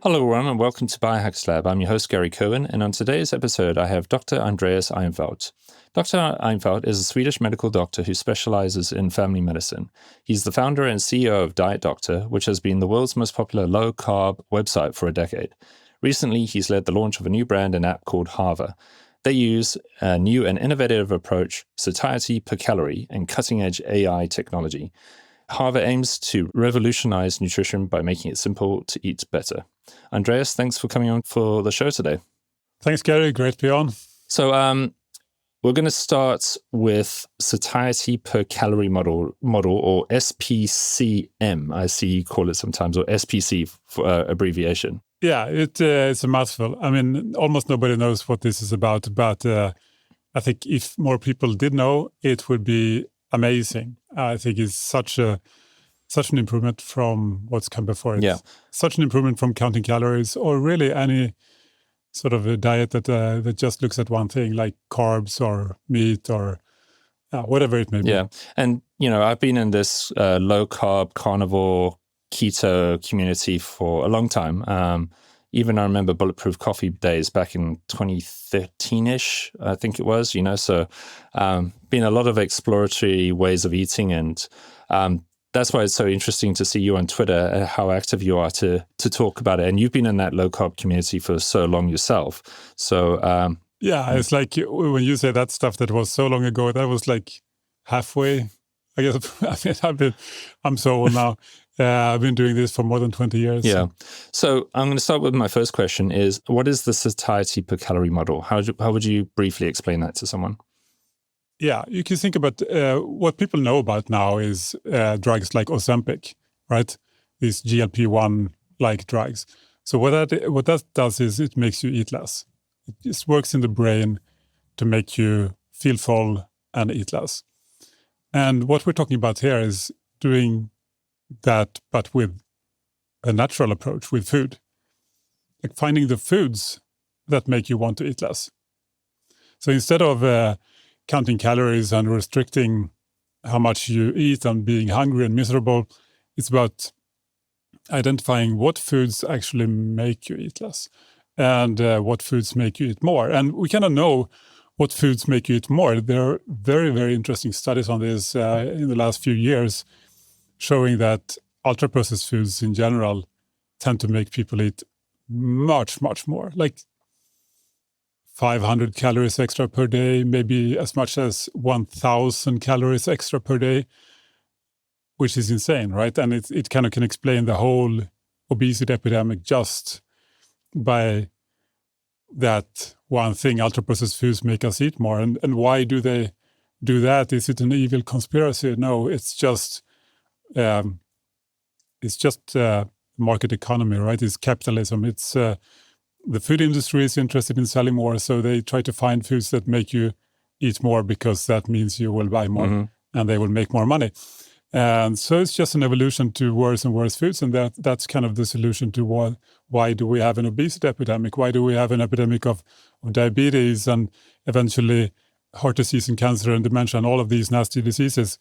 Hello, everyone, and welcome to BioHackers Lab. I'm your host, Gary Cohen, and on today's episode, I have Dr. Andreas Eenfeldt. Dr. Eenfeldt is a Swedish medical doctor who specializes in family medicine. He's the founder and CEO of DietDoctor, which has been the world's most popular low-carb website for a decade. Recently, he's led the launch of a new brand and app called Hava. They use a new and innovative approach, Satiety Per Calorie, and cutting-edge AI technology. Hava aims to revolutionize nutrition by making it simple to eat better. Andreas, thanks for coming on for the show today. Thanks, Gary. Great to be on. So we're going to start with Satiety Per Calorie Model or SPCM, I see you call it sometimes, or SPC for abbreviation. Yeah, it's a mouthful. I mean, almost nobody knows what this is about, but I think if more people did know, it would be amazing. I think it's such an improvement from what's come before. It's such an improvement from counting calories or really any sort of a diet that just looks at one thing like carbs or meat or whatever it may be. Yeah, and I've been in this low-carb, carnivore, keto community for a long time. Even I remember Bulletproof Coffee days back in 2013-ish, I think it was, so been a lot of exploratory ways of eating. And that's why it's so interesting to see you on Twitter, how active you are to talk about it. And you've been in that low-carb community for so long yourself. So it's like when you say that stuff that was so long ago, that was like halfway, I guess. I'm so old now. I've been doing this for more than 20 years. Yeah. So I'm going to start with my first question is, what is the Satiety Per Calorie Model? How would you briefly explain that to someone? Yeah, you can think about what people know about now is drugs like Ozempic, right? These GLP-1-like drugs. So what that does is it makes you eat less. It just works in the brain to make you feel full and eat less. And what we're talking about here is doing that, but with a natural approach, with food. Like finding the foods that make you want to eat less. So instead of counting calories and restricting how much you eat and being hungry and miserable, it's about identifying what foods actually make you eat less and what foods make you eat more. And we kind of know what foods make you eat more. There are very, very interesting studies on this in the last few years, showing that ultra-processed foods in general tend to make people eat much, much more, like 500 calories extra per day, maybe as much as 1,000 calories extra per day, which is insane, right? And it kind of can explain the whole obesity epidemic just by that one thing. Ultra-processed foods make us eat more. And why do they do that? Is it an evil conspiracy? No, it's just market economy, right? It's capitalism. It's the food industry is interested in selling more, so they try to find foods that make you eat more because that means you will buy more and they will make more money. And so it's just an evolution to worse and worse foods, and that's kind of the solution to why do we have an obesity epidemic? Why do we have an epidemic of diabetes and eventually heart disease and cancer and dementia and all of these nasty diseases?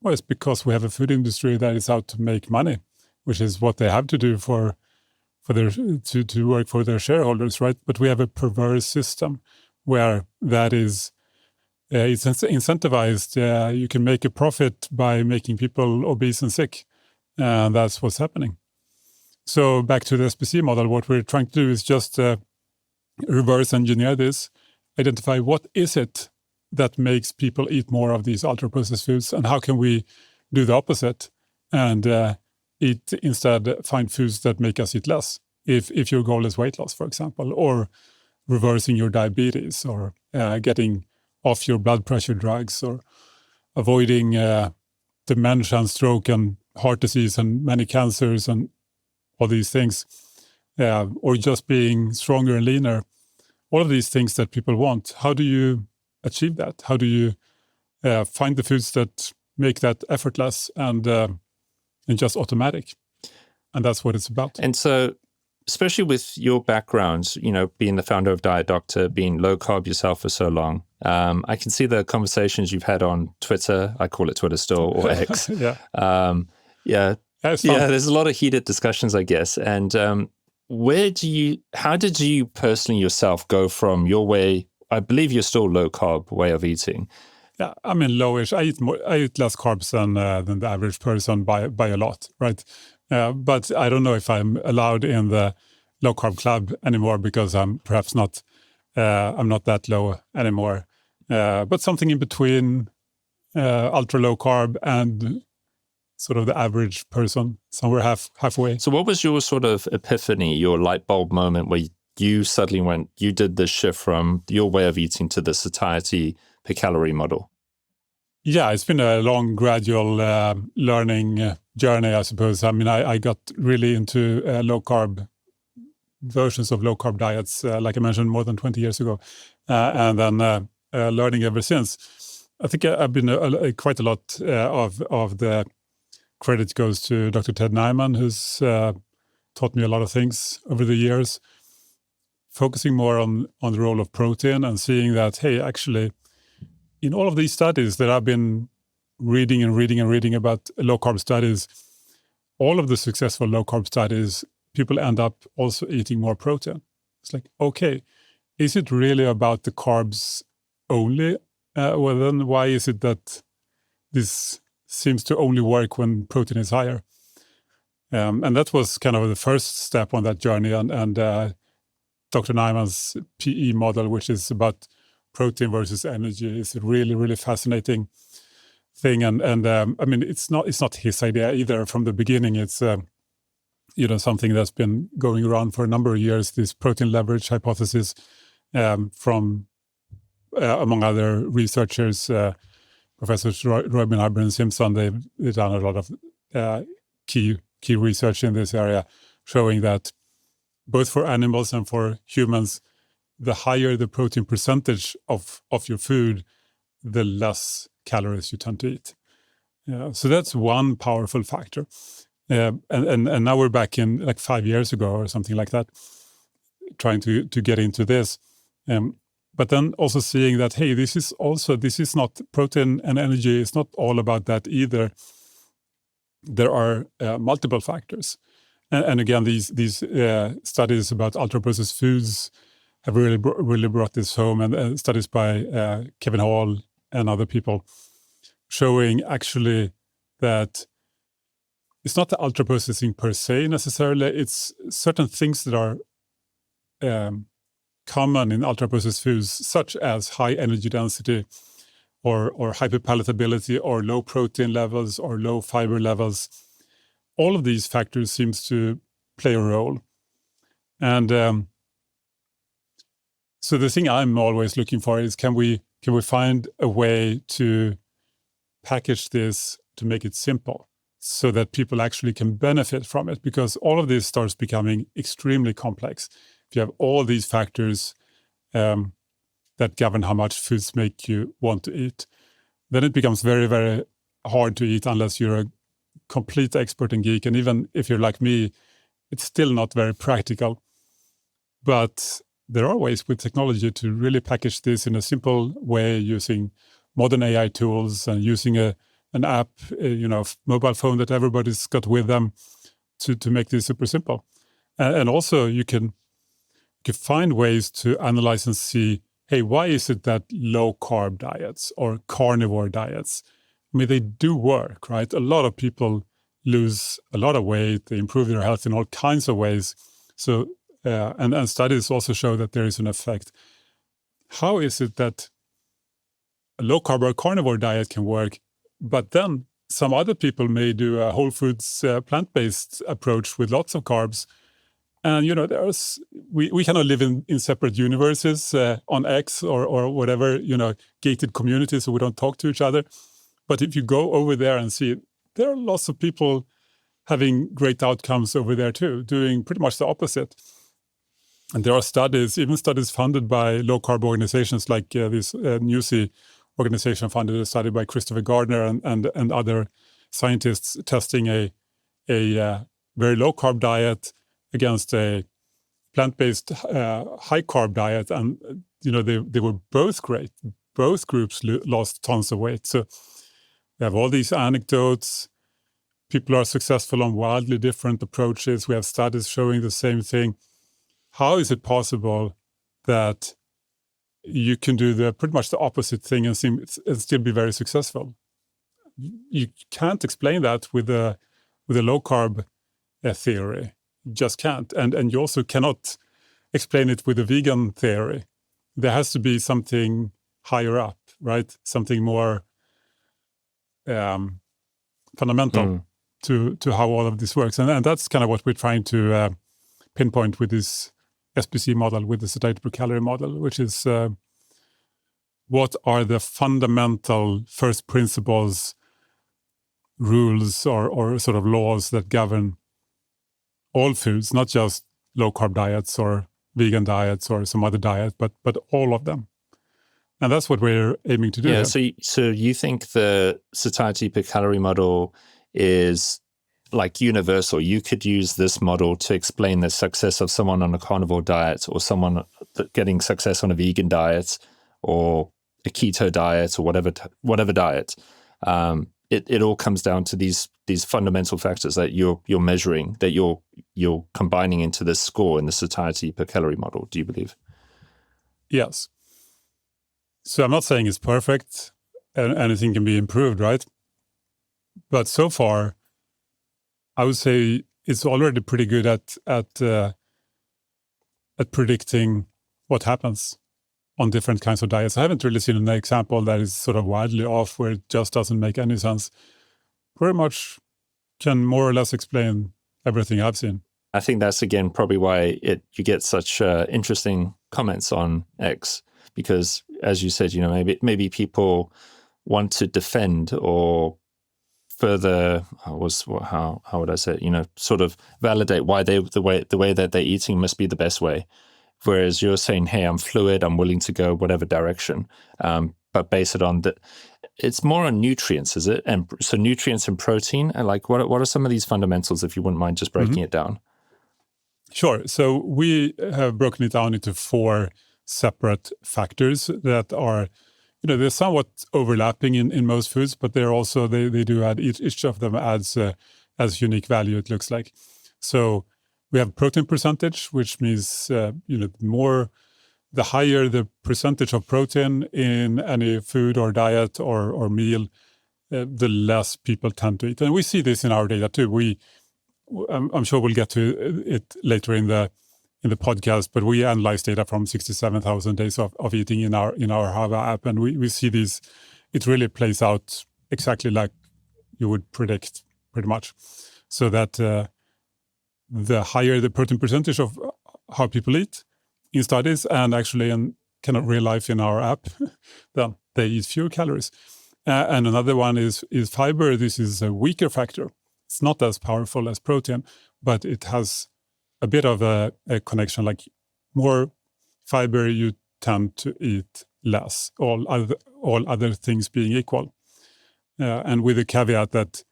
Well, it's because we have a food industry that is out to make money, which is what they have to do for their to work for their shareholders, right? But we have a perverse system where that is it's incentivized. You can make a profit by making people obese and sick, and that's what's happening. So back to the SPC model, what we're trying to do is just reverse engineer this, identify what is it that makes people eat more of these ultra-processed foods, and how can we do the opposite and find foods that make us eat less. If your goal is weight loss, for example, or reversing your diabetes, or getting off your blood pressure drugs, or avoiding dementia and stroke and heart disease and many cancers and all these things, or just being stronger and leaner, all of these things that people want. How do you achieve that? How do you find the foods that make that effortless and just automatic? And that's what it's about. And so, especially with your background, being the founder of DietDoctor, being low carb yourself for so long, I can see the conversations you've had on Twitter. I call it Twitter still, or X. Yeah. There's a lot of heated discussions, I guess. And how did you personally yourself go from your way, I believe you're still low carb way of eating? Yeah, I mean lowish. I eat less carbs than the average person by a lot, right? But I don't know if I'm allowed in the low carb club anymore because I'm perhaps not. I'm not that low anymore. But something in between ultra low carb and sort of the average person, somewhere halfway. So what was your sort of epiphany, your light bulb moment where you suddenly you did this shift from your way of eating to the satiety per calorie model? Yeah, it's been a long, gradual learning journey, I suppose. I mean, I got really into low carb versions of low carb diets, like I mentioned, more than 20 years ago, and then learning ever since. I think I've been quite a lot of the credit goes to Dr. Ted Nyman, who's taught me a lot of things over the years, focusing more on the role of protein and seeing that, hey, actually, in all of these studies that I've been reading about low-carb studies, all of the successful low-carb studies, people end up also eating more protein. It's like, okay, is it really about the carbs only? Well, then why is it that this seems to only work when protein is higher? And that was kind of the first step on that journey. And Dr. Nyman's PE model, which is about protein versus energy, is a really, really fascinating thing. And I mean, it's not his idea either from the beginning. It's something that's been going around for a number of years. This protein leverage hypothesis from among other researchers, Professors Robin Hubbard and Simpson. They've done a lot of key research in this area, showing that both for animals and for humans, the higher the protein percentage of your food, the less calories you tend to eat. So that's one powerful factor. And now we're back in like 5 years ago or something like that, trying to get into this. But then also seeing that, hey, this is not protein and energy. It's not all about that either. There are multiple factors. And again, these studies about ultra-processed foods have really brought this home, and studies by Kevin Hall and other people showing actually that it's not the ultra-processing per se necessarily. It's certain things that are common in ultra-processed foods, such as high energy density or hyperpalatability or low protein levels or low fiber levels. All of these factors seems to play a role. And so the thing I'm always looking for is, can we find a way to package this to make it simple so that people actually can benefit from it? Because all of this starts becoming extremely complex. If you have all these factors that govern how much foods make you want to eat, then it becomes very, very hard to eat unless you're a complete expert and geek. And even if you're like me, it's still not very practical. But there are ways with technology to really package this in a simple way using modern AI tools and using an app, mobile phone that everybody's got with them to make this super simple. And also you can find ways to analyze and see, hey, why is it that low-carb diets or carnivore diets, I mean, they do work, right? A lot of people lose a lot of weight. They improve their health in all kinds of ways. So, and studies also show that there is an effect. How is it that a low-carb or carnivore diet can work, but then some other people may do a whole foods plant-based approach with lots of carbs? And, we cannot live in separate universes on X or whatever, gated communities, so we don't talk to each other. But if you go over there and see, there are lots of people having great outcomes over there too, doing pretty much the opposite. And there are studies, even studies funded by low-carb organizations like this Newsy organization funded a study by Christopher Gardner and other scientists testing a very low-carb diet against a plant-based high-carb diet. And, they were both great. Both groups lost tons of weight. So we have all these anecdotes. People are successful on wildly different approaches. We have studies showing the same thing. How is it possible that you can do pretty much the opposite thing and still be very successful? You can't explain that with a low carb theory. You just can't, and you also cannot explain it with a vegan theory. There has to be something higher up, right? Something more fundamental to how all of this works, and that's kind of what we're trying to pinpoint with this SPC model, with the Satiety Per Calorie Model, which is what are the fundamental first principles, rules, or sort of laws that govern all foods, not just low-carb diets or vegan diets or some other diet, but all of them. And that's what we're aiming to do. Yeah, so you think the Satiety Per Calorie Model is like universal? You could use this model to explain the success of someone on a carnivore diet, or someone getting success on a vegan diet, or a keto diet, or whatever diet. It all comes down to these fundamental factors that you're measuring, that you're combining into this score in the Satiety Per Calorie Model. Do you believe? Yes. So I'm not saying it's perfect and anything can be improved, right? But so far, I would say it's already pretty good at predicting what happens on different kinds of diets. I haven't really seen an example that is sort of wildly off, where it just doesn't make any sense. Pretty much can more or less explain everything I've seen. I think that's, again, probably why you get such interesting comments on X, because, as you said, maybe people want to defend or further, how would I say it, sort of validate why the way that they're eating must be the best way. Whereas you're saying, hey, I'm fluid, I'm willing to go whatever direction, but base it on that. It's more on nutrients, is it? And so nutrients and protein, and like, what are some of these fundamentals, if you wouldn't mind just breaking it down? Sure. So we have broken it down into 4 separate factors that are, they're somewhat overlapping in most foods, but they're also, they do add, each of them adds unique value, it looks like. So we have protein percentage, which means, the higher the percentage of protein in any food or diet or meal, the less people tend to eat. And we see this in our data too. I'm sure we'll get to it later in the podcast, but we analyze data from 67,000 days of eating in our Hava app, and we see these. It really plays out exactly like you would predict, pretty much. So that the higher the protein percentage of how people eat in studies, and actually in kind of real life in our app, then they eat fewer calories. And another one is fiber. This is a weaker factor. It's not as powerful as protein, but it has a bit of a connection. Like, more fiber, you tend to eat less, all other things being equal. And with the caveat that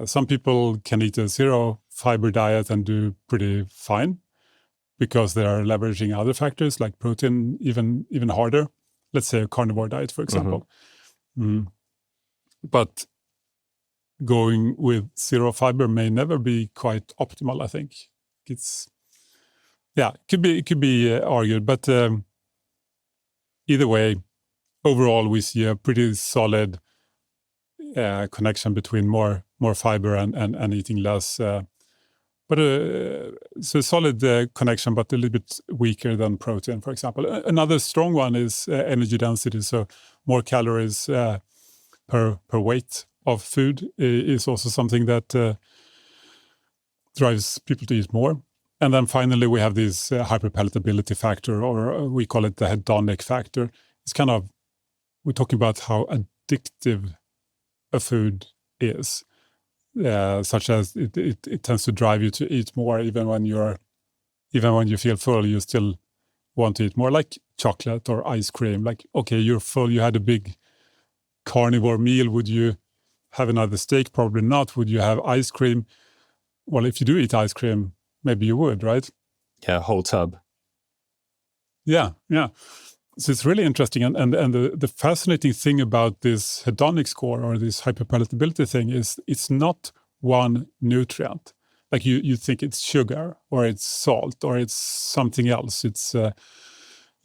some people can eat a 0 fiber diet and do pretty fine, because they are leveraging other factors like protein even harder. Let's say a carnivore diet, for example. But going with 0 fiber may never be quite optimal, I think. It could be argued, but either way, overall we see a pretty solid connection between more fiber and eating less. But so solid connection, but a little bit weaker than protein, for example. Another strong one is energy density. So more calories per weight of food is also something that drives people to eat more. And then finally, we have this hyperpalatability factor, or we call it the hedonic factor. It's kind of, we're talking about how addictive a food is. Such as it tends to drive you to eat more, even when you feel full, you still want to eat more, like chocolate or ice cream. Like, okay, you're full, you had a big carnivore meal. Would you have another steak? Probably not. Would you have ice cream? Well, if you do eat ice cream, maybe you would, right? Yeah, whole tub. Yeah. So it's really interesting. And the fascinating thing about this hedonic score or this hyperpalatability thing is it's not one nutrient. Like you think it's sugar or it's salt or it's something else. It's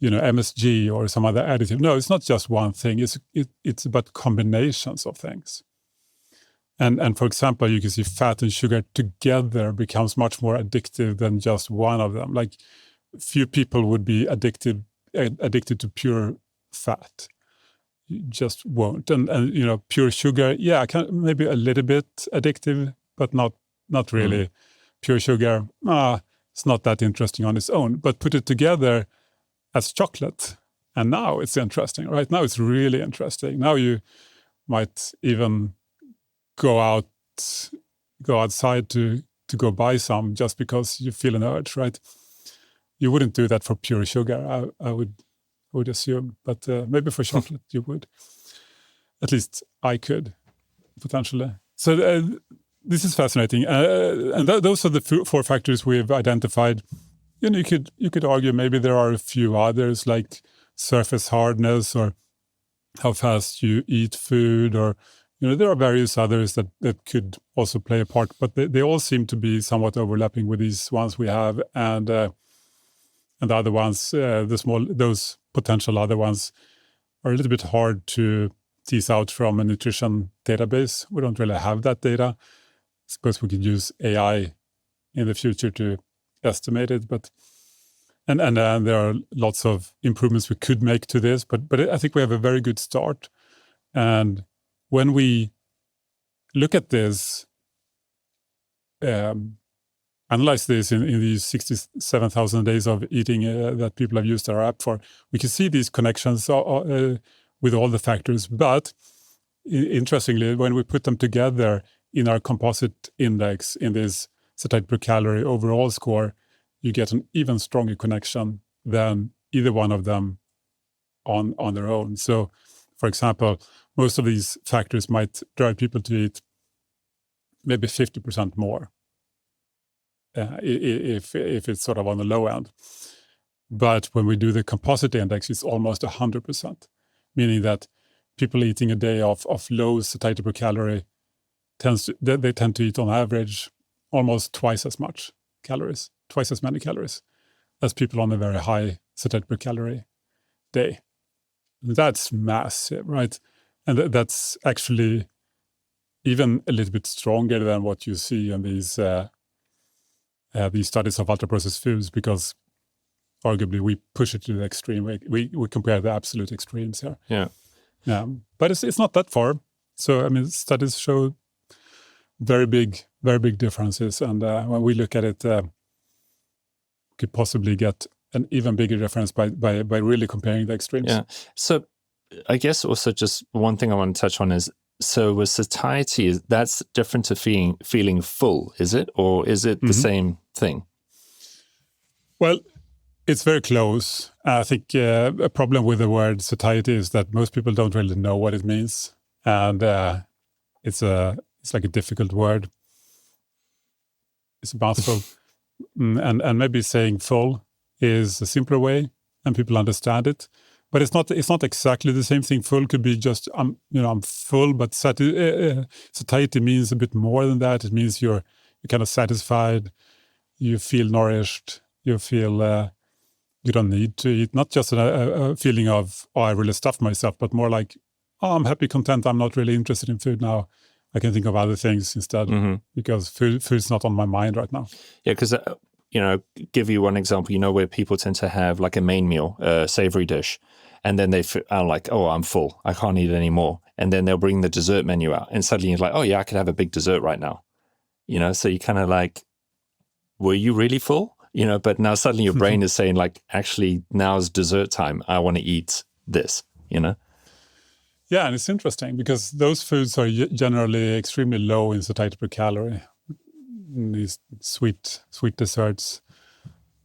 MSG or some other additive. No, it's not just one thing. It's about combinations of things. And for example, you can see fat and sugar together becomes much more addictive than just one of them. Like few people would be addicted to pure fat. You just won't. And pure sugar, maybe a little bit addictive, but not really. Pure sugar, it's not that interesting on its own. But put it together as chocolate, and now it's interesting. Right now it's really interesting. Now you might even go outside to go buy some just because you feel an urge, right? You wouldn't do that for pure sugar, I would assume, but maybe for chocolate you would. At least I could, potentially. So this is fascinating, and those are the four factors we've identified. You could argue maybe there are a few others, like surface hardness or how fast you eat food, or there are various others that could also play a part, but they all seem to be somewhat overlapping with these ones we have, and the other ones, those potential other ones, are a little bit hard to tease out from a nutrition database. We don't really have that data. I suppose we could use AI in the future to estimate it, but and there are lots of improvements we could make to this, but I think we have a very good start. And when we look at this, analyze this in these 67,000 days of eating that people have used our app for, we can see these connections with all the factors. But interestingly, when we put them together in our composite index, in this satiety per calorie overall score, you get an even stronger connection than either one of them on their own. So, for example, most of these factors might drive people to eat maybe 50% more if it's sort of on the low end. But when we do the composite index, it's almost 100%, meaning that people eating a day of low satiety per calorie they tend to eat on average almost twice as many calories as people on a very high satiety per calorie day. That's massive, right? And that's actually even a little bit stronger than what you see in these studies of ultra-processed foods, because arguably we push it to the extreme. We compare the absolute extremes here. Yeah. But it's not that far. So, I mean, studies show very big differences. And when we look at it, could possibly get an even bigger difference by really comparing the extremes. Yeah. So I guess also just one thing I want to touch on is, so with satiety, that's different to feeling full, is it? Or is it the same thing? Well, it's very close. I think a problem with the word satiety is that most people don't really know what it means. And it's like a difficult word. It's a mouthful. And maybe saying full is a simpler way and people understand it. But it's not exactly the same thing. Full could be just I'm full, but satiety means a bit more than that. It means you're kind of satisfied, you feel nourished, you feel you don't need to eat. Not just a feeling of I really stuffed myself, but more like I'm happy, content. I'm not really interested in food now. I can think of other things instead because food's not on my mind right now. Yeah, because give you one example. Where people tend to have like a main meal, a savory dish. And then they are like, oh, I'm full. I can't eat anymore. And then they'll bring the dessert menu out. And suddenly you're like, oh, yeah, I could have a big dessert right now. So you kind of like, were you really full? But now suddenly your brain is saying like, actually, now's dessert time. I want to eat this, Yeah, and it's interesting because those foods are generally extremely low in satiety per calorie. These sweet desserts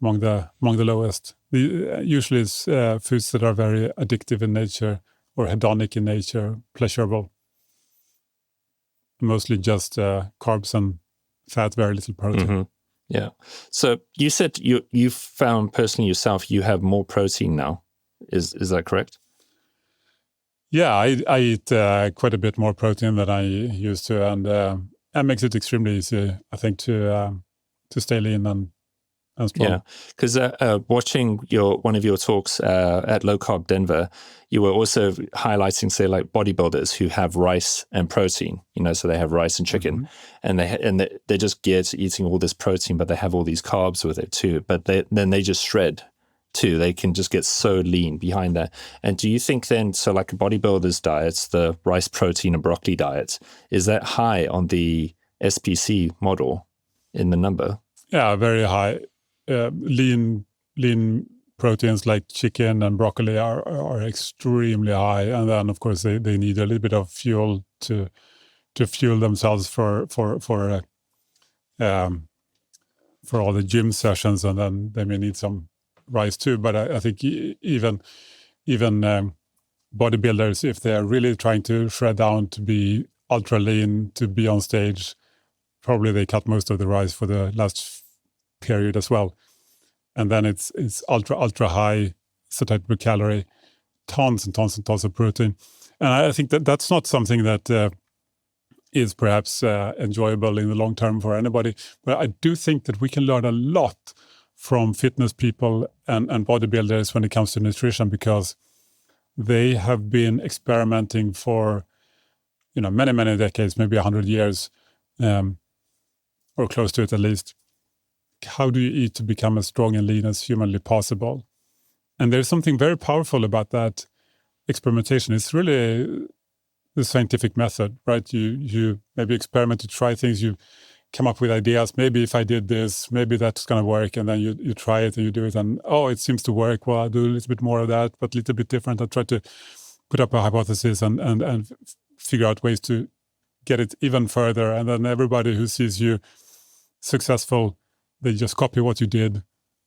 among the lowest. Usually it's foods that are very addictive in nature or hedonic in nature, pleasurable. Mostly just carbs and fat, very little protein. Yeah. So you said you found personally yourself, you have more protein now Is that correct? Yeah, I eat quite a bit more protein than I used to, and that makes it extremely easy, I think, to stay lean and strong. Yeah, because watching one of your talks at Low Carb Denver, you were also highlighting, say, like bodybuilders who have rice and protein. So they have rice and chicken, and they're just geared to eating all this protein, but they have all these carbs with it too. But then they just shred too. They can just get so lean behind that. And do you think then, so like a bodybuilder's diet, the rice, protein, and broccoli diet, is that high on the SPC model in the number? Yeah, very high. Lean proteins like chicken and broccoli are extremely high, and then of course they need a little bit of fuel to fuel themselves for all the gym sessions, and then they may need some rice too. But I think even bodybuilders, if they are really trying to shred down to be ultra lean to be on stage, probably they cut most of the rice for the last period as well. And then it's ultra high satiety per calorie, tons and tons and tons of protein. And I think that's not something that is perhaps enjoyable in the long term for anybody. But I do think that we can learn a lot from fitness people and bodybuilders when it comes to nutrition, because they have been experimenting for many decades, maybe 100 years, or close to it at least. How do you eat to become as strong and lean as humanly possible? And there's something very powerful about that experimentation. It's really the scientific method, right? You maybe experiment to try things, you come up with ideas. Maybe if I did this, maybe that's going to work. And then you try it and you do it, and it seems to work. Well, I'll do a little bit more of that, but a little bit different. I'll try to put up a hypothesis and figure out ways to get it even further. And then everybody who sees you successful, they just copy what you did,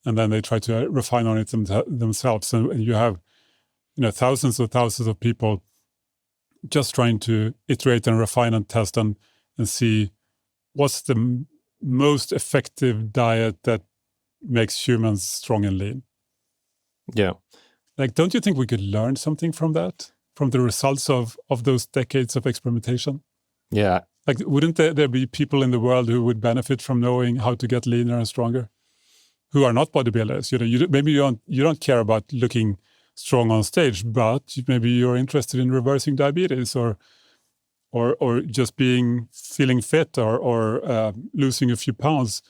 and then they try to refine on it themselves. And you have, thousands of people just trying to iterate and refine and test and see what's the most effective diet that makes humans strong and lean. Yeah. Like, don't you think we could learn something from that, from the results of those decades of experimentation? Yeah. Like, wouldn't there be people in the world who would benefit from knowing how to get leaner and stronger, who are not bodybuilders? Maybe you don't care about looking strong on stage, but maybe you're interested in reversing diabetes or just feeling fit or losing a few pounds.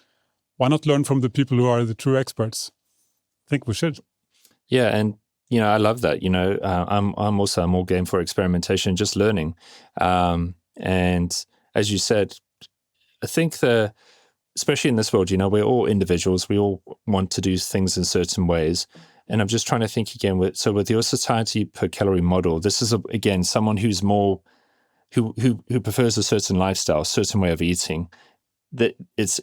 Why not learn from the people who are the true experts? I think we should. Yeah, and I love that. I'm all game for experimentation, just learning, and as you said, I think especially in this world, we're all individuals. We all want to do things in certain ways. And I'm just trying to think again. With your satiety per calorie model, this is again someone who's more who prefers a certain lifestyle, certain way of eating. That it's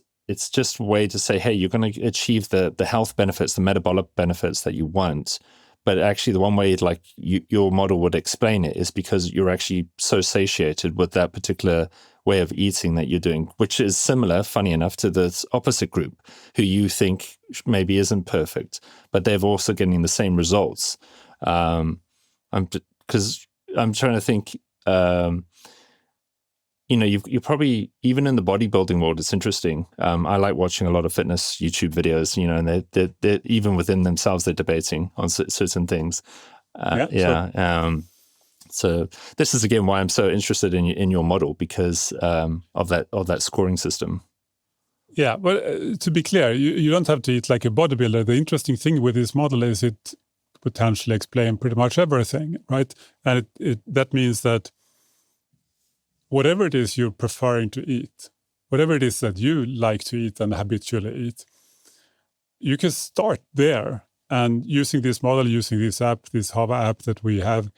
just a way to say, hey, you're going to achieve the health benefits, the metabolic benefits that you want. But actually, the one way your model would explain it is because you're actually so satiated with that particular way of eating that you're doing, which is similar, funny enough, to this opposite group who you think maybe isn't perfect, but they're also getting the same results. Because I'm trying to think, you probably, even in the bodybuilding world, it's interesting. I like watching a lot of fitness YouTube videos, and they're even within themselves, they're debating on certain things. Sure. So this is again why I'm so interested in your model, because of that scoring system. Yeah, well, to be clear, you don't have to eat like a bodybuilder. The interesting thing with this model is it potentially explains pretty much everything, right? And that means that whatever it is you're preferring to eat, whatever it is that you like to eat and habitually eat, you can start there. And using this model, using this app, this Hava app that we have,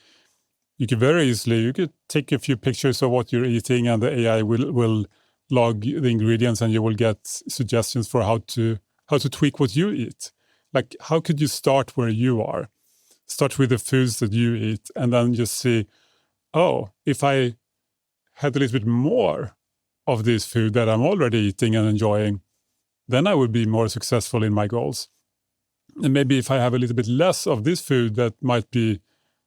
you could take a few pictures of what you're eating, and the AI will log the ingredients, and you will get suggestions for how to tweak what you eat. Like, how could you start where you are? Start with the foods that you eat, and then just see, if I had a little bit more of this food that I'm already eating and enjoying, then I would be more successful in my goals. And maybe if I have a little bit less of this food, that might be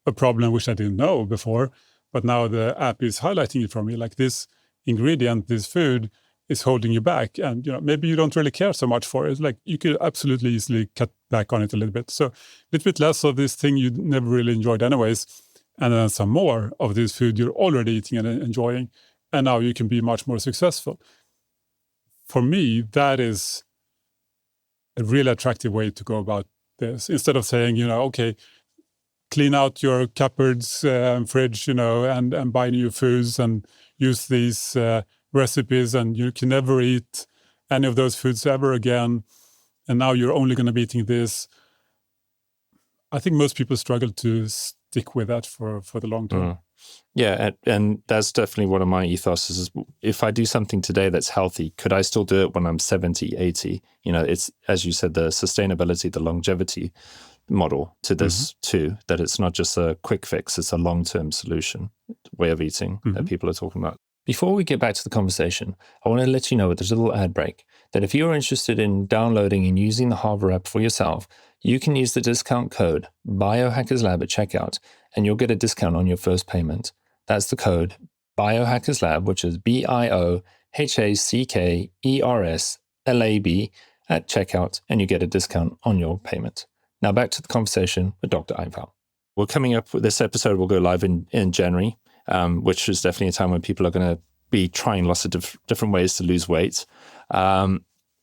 a problem which I didn't know before. But now the app is highlighting it for me, like this ingredient, this food is holding you back. And maybe you don't really care so much for it. Like you could absolutely easily cut back on it a little bit. So a little bit less of this thing you never really enjoyed anyways. And then some more of this food you're already eating and enjoying. And now you can be much more successful. For me, that is a really attractive way to go about this. Instead of saying, okay, clean out your cupboards and fridge, and buy new foods and use these recipes, and you can never eat any of those foods ever again. And now you're only going to be eating this. I think most people struggle to stick with that for the long term. Yeah, and that's definitely one of my ethos is if I do something today that's healthy, could I still do it when I'm 70, 80? It's, as you said, the sustainability, the longevity model to this too, that it's not just a quick fix, it's a long-term solution way of eating that people are talking about. Before we get back to the conversation, I want to let you know with this little ad break that if you're interested in downloading and using the Hava app for yourself, you can use the discount code BioHackers Lab at checkout, and you'll get a discount on your first payment. That's the code BioHackers Lab, which is BioHackerslab at checkout, and you get a discount on your payment. Now back to the conversation with Dr. Eenfeldt. We're coming up with this episode will go live in January, which is definitely a time when people are going to be trying lots of different ways to lose weight.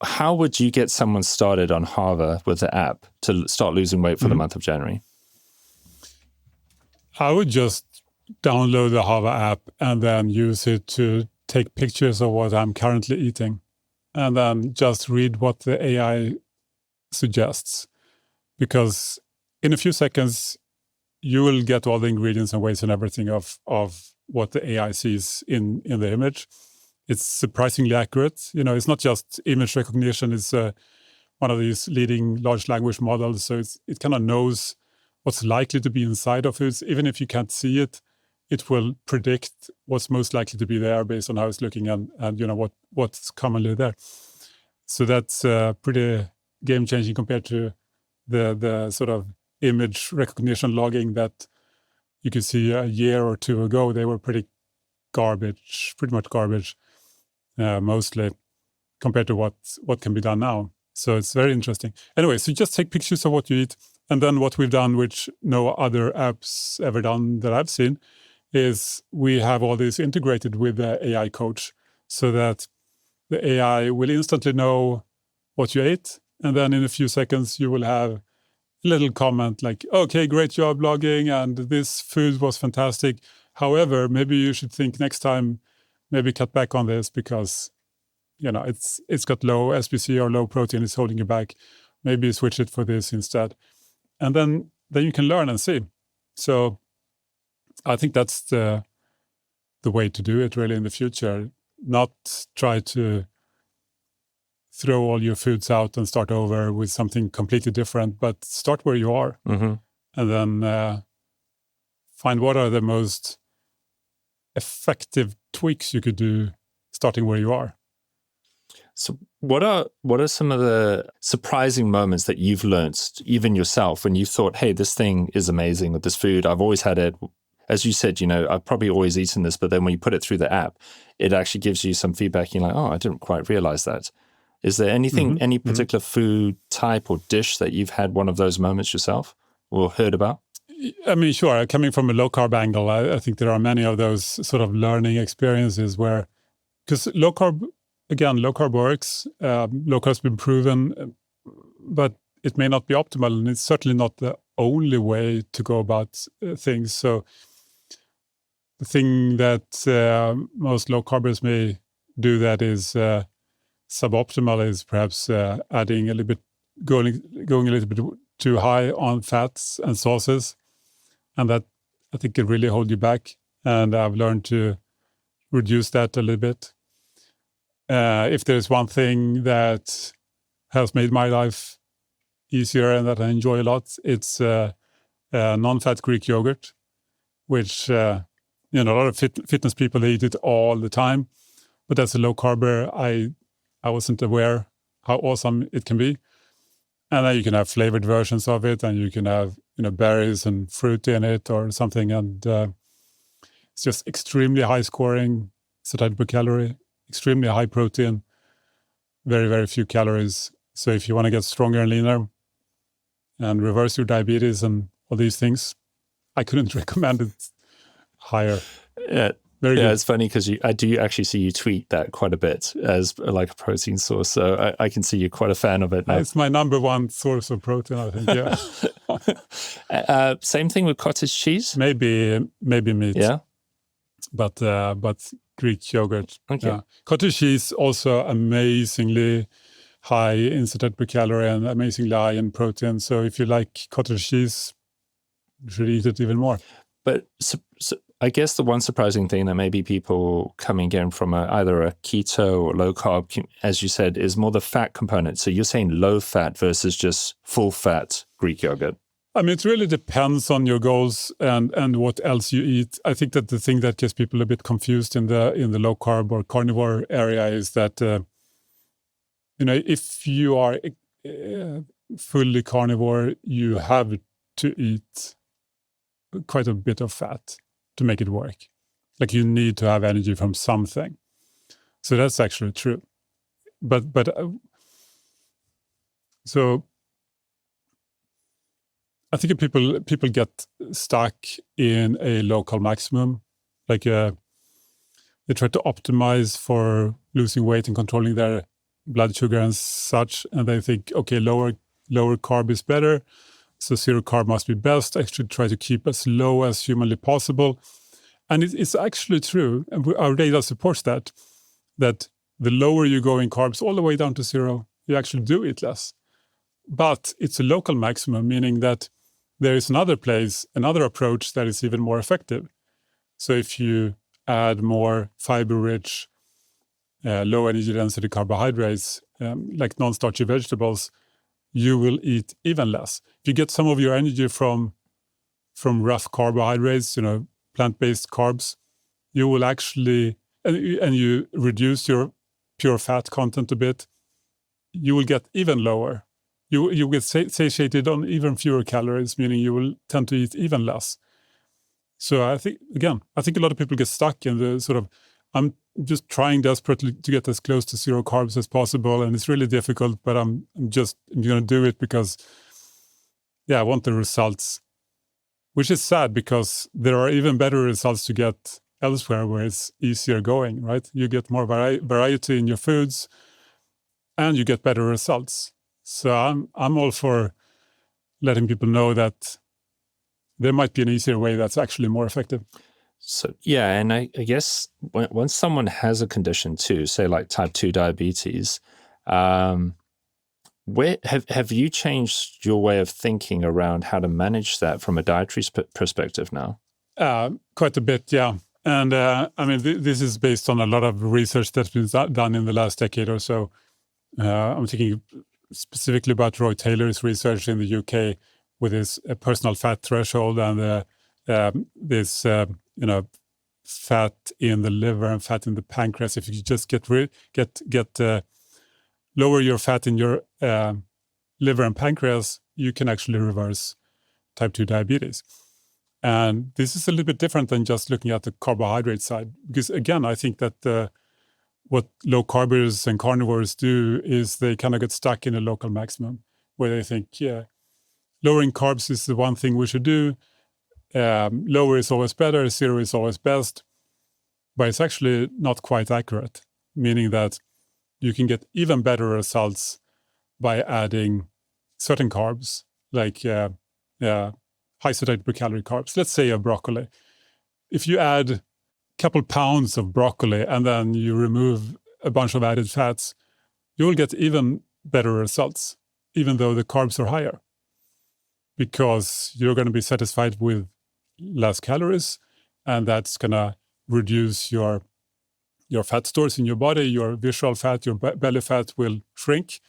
How would you get someone started on Hava with the app to start losing weight for the month of January? I would just download the Hava app and then use it to take pictures of what I'm currently eating, and then just read what the AI suggests. Because in a few seconds, you will get all the ingredients and weights and everything of what the AI sees in the image. It's surprisingly accurate. It's not just image recognition. It's one of these leading large language models. So it kind of knows what's likely to be inside of foods. Even if you can't see it, it will predict what's most likely to be there based on how it's looking and what's commonly there. So that's pretty game-changing compared to the sort of image recognition logging that you could see a year or two ago. They were pretty much garbage, mostly, compared to what can be done now. So it's very interesting. Anyway, so just take pictures of what you eat. And then what we've done, which no other apps ever done that I've seen, is we have all this integrated with the AI coach so that the AI will instantly know what you ate. And then in a few seconds, you will have a little comment like, okay, great job logging, and this food was fantastic. However, maybe you should think next time, maybe cut back on this because, it's got low SBC or low protein, it's holding you back. Maybe switch it for this instead. And then you can learn and see. So I think that's the way to do it really in the future. Not try to throw all your foods out and start over with something completely different, but start where you are and then find what are the most effective tweaks you could do starting where you are. So what are some of the surprising moments that you've learned, even yourself, when you thought, hey, this thing is amazing with this food. I've always had it. As you said, I've probably always eaten this, but then when you put it through the app, it actually gives you some feedback. You're like, oh, I didn't quite realize that. Is there anything, any particular food type or dish that you've had one of those moments yourself or heard about? I mean, sure. Coming from a low-carb angle, I think there are many of those sort of learning experiences where, because low-carb works, low-carb's been proven, but it may not be optimal, and it's certainly not the only way to go about things. So the thing that most low-carbers may do that is suboptimal is perhaps adding a little bit, going a little bit too high on fats and sauces. And that, I think, can really hold you back. And I've learned to reduce that a little bit. If there's one thing that has made my life easier and that I enjoy a lot, it's non-fat Greek yogurt, which, a lot of fitness people, they eat it all the time. But as a low-carber, I wasn't aware how awesome it can be. And then you can have flavored versions of it, and you can have berries and fruit in it or something. And it's just extremely high scoring satiety per calorie, extremely high protein, very, very few calories. So if you want to get stronger and leaner and reverse your diabetes and all these things, I couldn't recommend it higher. Yeah. Very good. It's funny because I do actually see you tweet that quite a bit as like a protein source. So I can see you're quite a fan of it now. It's my number one source of protein, I think, yeah. Same thing with cottage cheese? Maybe meat. Yeah. But Greek yogurt. Okay. Yeah. Cottage cheese also amazingly high in satiety per calorie and amazingly high in protein. So if you like cottage cheese, you should eat it even more. But so I guess the one surprising thing that maybe people coming in from either a keto or low carb, as you said, is more the fat component. So you're saying low fat versus just full fat Greek yogurt. I mean, it really depends on your goals and what else you eat. I think that the thing that gets people a bit confused in the low carb or carnivore area is that if you are fully carnivore, you have to eat quite a bit of fat to make it work. Like you need to have energy from something. So that's actually true. So I think people get stuck in a local maximum. Like they try to optimize for losing weight and controlling their blood sugar and such. And they think, okay, lower carb is better. So zero carb must be best. I should try to keep as low as humanly possible. And it's actually true. And our data supports that the lower you go in carbs all the way down to zero, you actually do eat less. But it's a local maximum, meaning that there is another approach that is even more effective. So if you add more fiber-rich, low energy density carbohydrates, like non-starchy vegetables, you will eat even less. If you get some of your energy from rough carbohydrates, plant-based carbs, you will actually, and you reduce your pure fat content a bit, you will get even lower. You get satiated on even fewer calories, meaning you will tend to eat even less. So I think a lot of people get stuck in the sort of, I'm just trying desperately to get as close to zero carbs as possible, and it's really difficult, but I'm going to do it because, I want the results, which is sad because there are even better results to get elsewhere where it's easier going, right? You get more variety in your foods, and you get better results. So I'm all for letting people know that there might be an easier way that's actually more effective. So and I guess once someone has a condition too, say like type 2 diabetes, where have you changed your way of thinking around how to manage that from a dietary perspective now? Quite a bit, yeah. And I mean, this is based on a lot of research that's been done in the last decade or so. I'm thinking specifically about Roy Taylor's research in the UK with his personal fat threshold and this fat in the liver and fat in the pancreas. If you just lower your fat in your liver and pancreas, you can actually reverse type 2 diabetes. And this is a little bit different than just looking at the carbohydrate side, because again, I think that what low carbers and carnivores do is they kind of get stuck in a local maximum where they think, lowering carbs is the one thing we should do. Lower is always better, zero is always best. But it's actually not quite accurate, meaning that you can get even better results by adding certain carbs, like high satiety per calorie carbs. Let's say a broccoli. If you add a couple pounds of broccoli and then you remove a bunch of added fats, you will get even better results, even though the carbs are higher, because you're going to be satisfied with less calories, and that's going to reduce your fat stores in your body. Your visceral fat, your belly fat will shrink,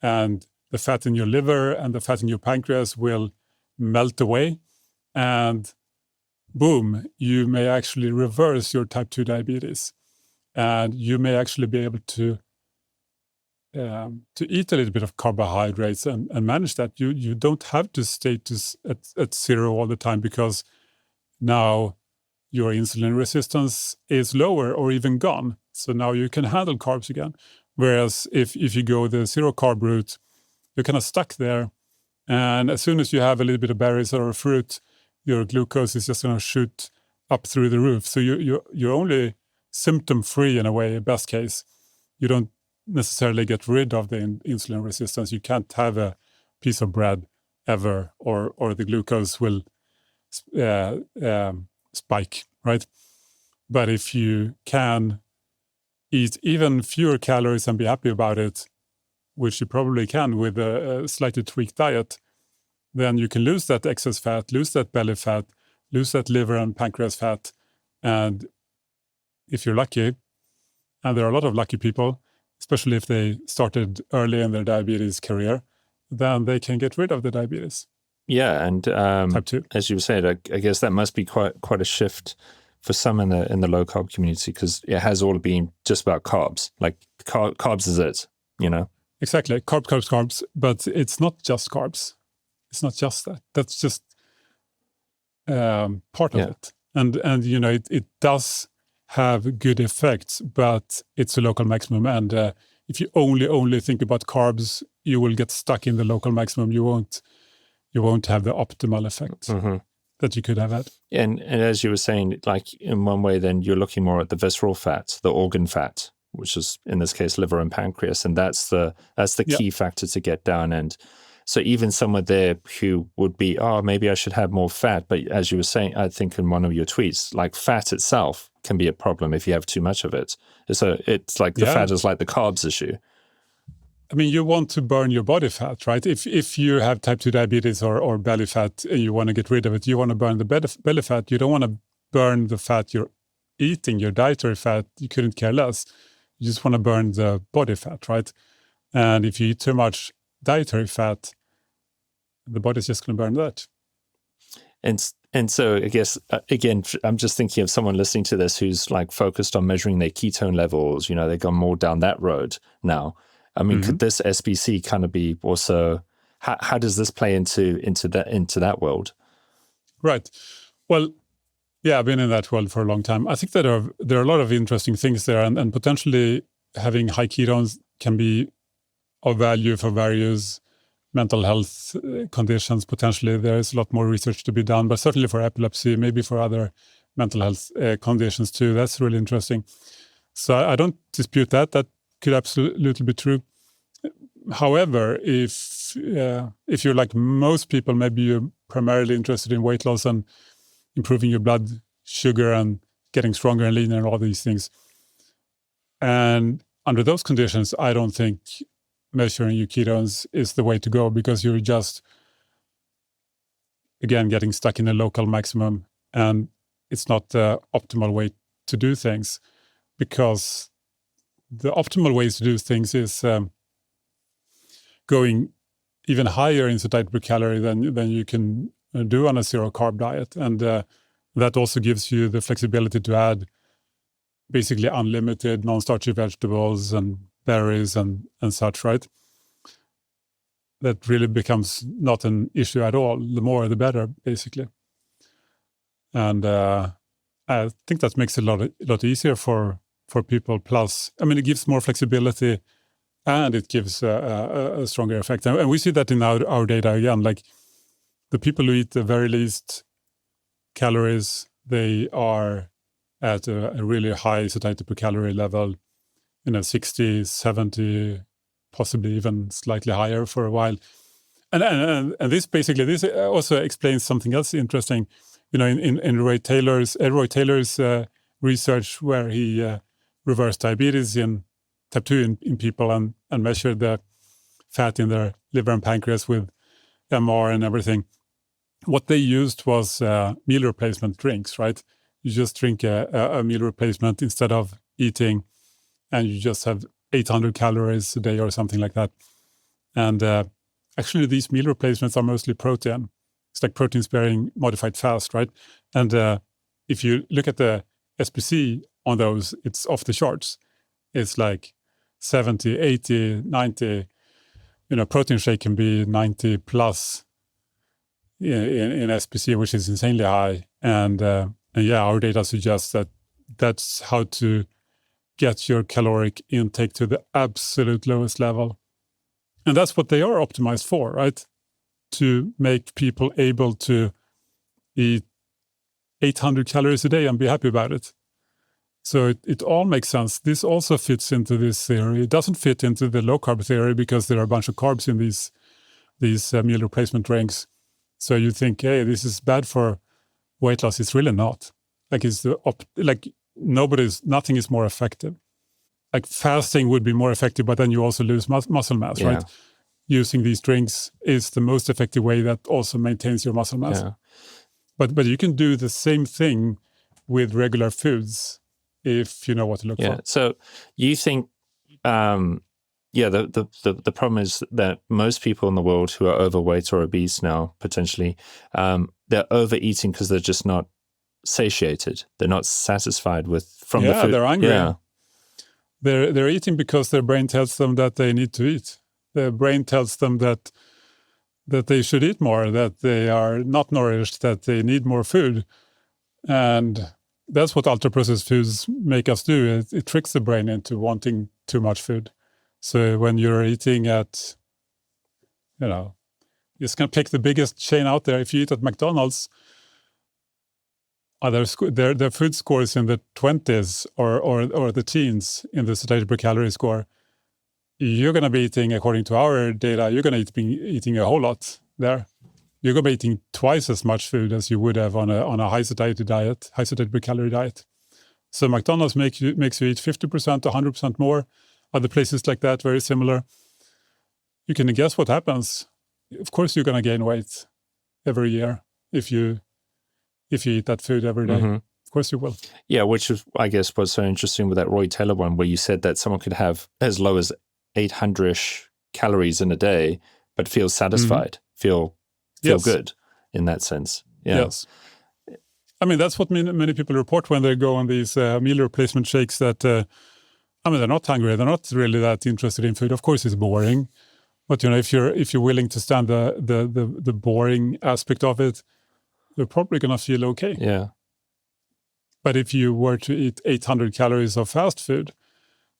and the fat in your liver and the fat in your pancreas will melt away, and boom, you may actually reverse your type 2 diabetes, and you may actually be able to to eat a little bit of carbohydrates and manage that. You don't have to stay at zero all the time, because now your insulin resistance is lower or even gone. So now you can handle carbs again. Whereas if you go the zero carb route, you're kind of stuck there. And as soon as you have a little bit of berries or fruit, your glucose is just going to shoot up through the roof. So you're only symptom-free in a way, best case. You don't necessarily get rid of the insulin resistance. You can't have a piece of bread ever, or the glucose will spike, right? But if you can eat even fewer calories and be happy about it, which you probably can with a slightly tweaked diet, then you can lose that excess fat, lose that belly fat, lose that liver and pancreas fat. And if you're lucky, and there are a lot of lucky people, especially if they started early in their diabetes career, then they can get rid of the diabetes. Yeah, and Type 2. as you said, I guess that must be quite a shift for some in the low carb community, because it has all been just about carbs. Like carbs is it, you know? Exactly, carbs. But it's not just carbs. It's not just that. That's just part of it. And you know, it does have good effects, but it's a local maximum. And if you only think about carbs, you will get stuck in the local maximum. You won't have the optimal effect that you could have had. And as you were saying, like in one way, then you're looking more at the visceral fat, the organ fat, which is in this case liver and pancreas, and that's the key factor to get down. And so even someone there who would be, maybe I should have more fat, but as you were saying, I think in one of your tweets, like fat itself can be a problem if you have too much of it. So it's like the fat is like the carbs issue. I mean, you want to burn your body fat, right? If you have type 2 diabetes or belly fat and you want to get rid of it, you want to burn the belly fat. You don't want to burn the fat you're eating, your dietary fat. You couldn't care less. You just want to burn the body fat, right? And if you eat too much dietary fat, the body's just going to burn that. And so I guess, again, I'm just thinking of someone listening to this who's like focused on measuring their ketone levels. You know, they've gone more down that road now. I mean, could this SBC kind of be also, how does this play into that world? Right. Well, yeah, I've been in that world for a long time. I think that there are a lot of interesting things there, and potentially having high ketones can be of value for various mental health conditions. Potentially, there is a lot more research to be done, but certainly for epilepsy, maybe for other mental health conditions too. That's really interesting. So I don't dispute that. That could absolutely be true. However, if you're like most people, maybe you're primarily interested in weight loss and improving your blood sugar and getting stronger and leaner and all these things. And under those conditions, I don't think measuring your ketones is the way to go, because you're just, again, getting stuck in a local maximum, and it's not the optimal way to do things, because the optimal ways to do things is going even higher in satiety per calorie than you can do on a zero carb diet. And that also gives you the flexibility to add basically unlimited non-starchy vegetables and berries and such, right? That really becomes not an issue at all. The more, the better, basically. And I think that makes it a lot easier for people. Plus, I mean, it gives more flexibility, and it gives a stronger effect. And we see that in our data again. Like the people who eat the very least calories, they are at a really high satiety per calorie level, 60, 70, possibly even slightly higher for a while. And this also explains something else interesting. In Roy Taylor's research, where he reversed diabetes in type 2 in people and measured the fat in their liver and pancreas with MR and everything. What they used was meal replacement drinks, right? You just drink a meal replacement instead of eating, and you just have 800 calories a day or something like that. And actually, these meal replacements are mostly protein. It's like protein-sparing modified fast, right? And if you look at the SBC on those, it's off the charts. It's like 70, 80, 90. Protein shake can be 90 plus in SPC, which is insanely high. And our data suggests that that's how to get your caloric intake to the absolute lowest level. And that's what they are optimized for, right? To make people able to eat 800 calories a day and be happy about it. So it all makes sense. This also fits into this theory. It doesn't fit into the low-carb theory because there are a bunch of carbs in these meal replacement drinks. So you think, hey, this is bad for weight loss. It's really not. Nothing is more effective. Like fasting would be more effective, but then you also lose muscle mass, right? Using these drinks is the most effective way that also maintains your muscle mass. Yeah. But you can do the same thing with regular foods if you know what to look for. So you think, the problem is that most people in the world who are overweight or obese now, potentially, they're overeating because they're just not satiated. They're not satisfied the food. Yeah, they're hungry. Yeah. They're eating because their brain tells them that they need to eat. Their brain tells them that they should eat more, that they are not nourished, that they need more food. And that's what ultra-processed foods make us do. It tricks the brain into wanting too much food. So when you're eating at, just going to pick the biggest chain out there. If you eat at McDonald's, their food scores in the 20s or the teens in the satiety per calorie score, you're going to be eating, according to our data, you're going to be eating a whole lot there. You're going to be eating twice as much food as you would have on a high satiety diet, high satiety per calorie diet. So McDonald's makes you eat 50% to 100% more. Other places like that, very similar. You can guess what happens. Of course, you're going to gain weight every year if you eat that food every day. Mm-hmm. Of course you will. Yeah, which is, I guess, what's so interesting with that Roy Taylor one, where you said that someone could have as low as 800-ish calories in a day, but feel satisfied, feel good in that sense. Yeah. Yes. I mean, that's what many people report when they go on these meal replacement shakes that, they're not hungry. They're not really that interested in food. Of course, it's boring. But, if you're willing to stand the boring aspect of it, you're probably going to feel okay. Yeah. But if you were to eat 800 calories of fast food,